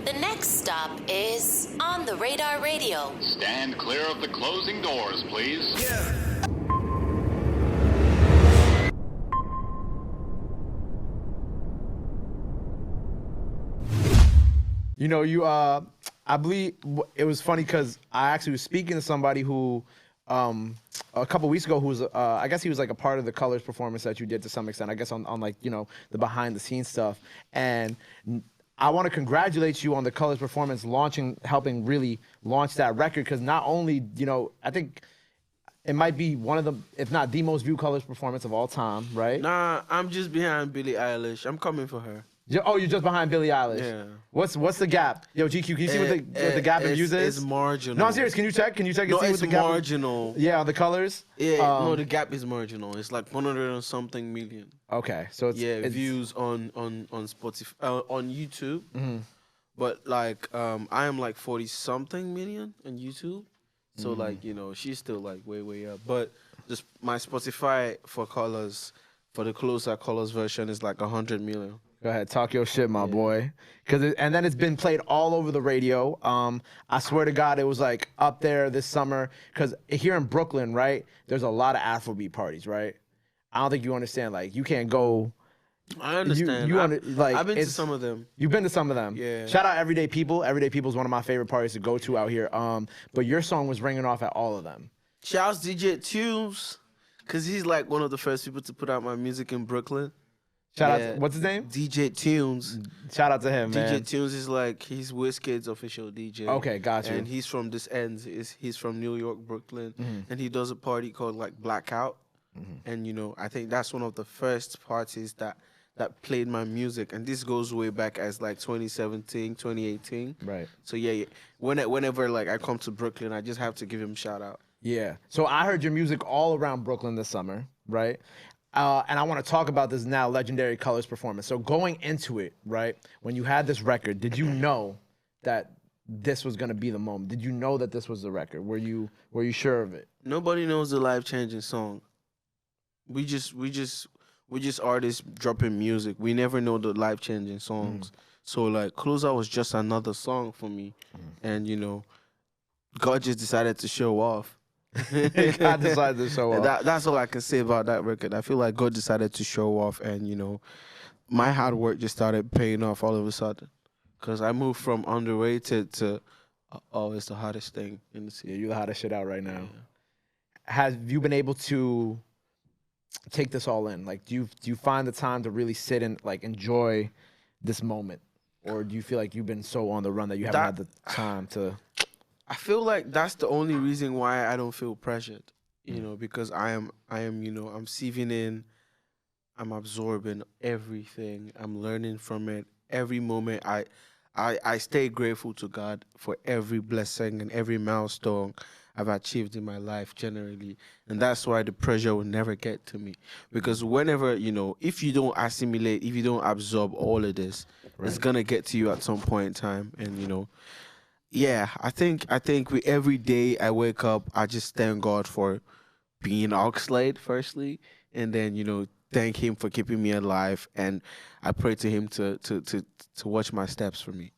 The next stop is On the Radar Radio. Stand clear of the closing doors, please. You know, I believe it was funny because I actually was speaking to somebody who, a couple weeks ago, who was, I guess he was like a part of the Colors performance that you did to some extent, I guess on like, you know, the behind the scenes stuff. And I want to congratulate you on the Colors performance helping really launch that record. Because not only, you know, I think it might be one of the, if not the most viewed Colors performance of all time, right? Nah, I'm just behind Billie Eilish. I'm coming for her. Oh, you're just behind Billie Eilish. Yeah. What's the gap? Yo, GQ, can you see what the gap in views is? It's marginal. No, I'm serious. Can you check? Can you check and No, see what it's the gap is? marginal. Yeah, the Colors? Yeah, no, the gap is marginal. It's like 100 and something million. Okay, so it's views on Spotify, on YouTube. Mm-hmm. But like, I am like 40 something million on YouTube. So like, you know, she's still like way up. But just my Spotify for Colors, for the Closer Colors version is like 100 million. Go ahead, talk your shit, my boy. And then it's been played all over the radio. I swear to God, it was like up there this summer. Because here in Brooklyn, right, there's a lot of Afrobeat parties, right? I don't think you understand. Like, you can't go. I understand. I've been to some of them. You've been to some of them. Yeah. Shout out Everyday People. Everyday People is one of my favorite parties to go to out here. But your song was ringing off at all of them. Shouts DJ Tunes, because he's like one of the first people to put out my music in Brooklyn. Shout out, what's his name? DJ Tunes. Shout out to him, man. DJ Tunes is like, he's Wizkid's official DJ. Okay, got you. And he's from this end. He's from New York, Brooklyn. And he does a party called like Blackout. And, you know, I think that's one of the first parties that played my music. And this goes way back as like 2017, 2018. Right. So, yeah. Whenever like I come to Brooklyn, I just have to give him a shout out. Yeah. So I heard your music all around Brooklyn this summer, right? And I want to talk about this now legendary Colors performance. So going into it, right, when you had this record, did you know that this was going to be the moment? Did you know that this was the record? Were you sure of it? Nobody knows the life-changing song. We just artists dropping music. We never know the life-changing songs. So like Closer was just another song for me. And you know, God just decided to show off. God decided to show off. That's all I can say about that record. I feel like God decided to show off, and you know, my hard work just started paying off all of a sudden. Cause I moved from underrated to it's the hottest thing in the city. Yeah, you're the hottest shit out right now. Yeah. Have you been able to take this all in? Like, do you find the time to really sit and like enjoy this moment, or do you feel like you've been so on the run that you haven't had the time to? I feel like that's the only reason why I don't feel pressured, you know, because I am, you know, I'm sieving in, I'm absorbing everything, I'm learning from it. Every moment I stay grateful to God for every blessing and every milestone I've achieved in my life generally. And that's why the pressure will never get to me. Because whenever, you know, if you don't assimilate, if you don't absorb all of this, it's going to get to you at some point in time. And, you know, yeah, I think every day I wake up, I just thank God for being Oxlade, firstly, and then, you know, thank him for keeping me alive, and I pray to him to watch my steps for me.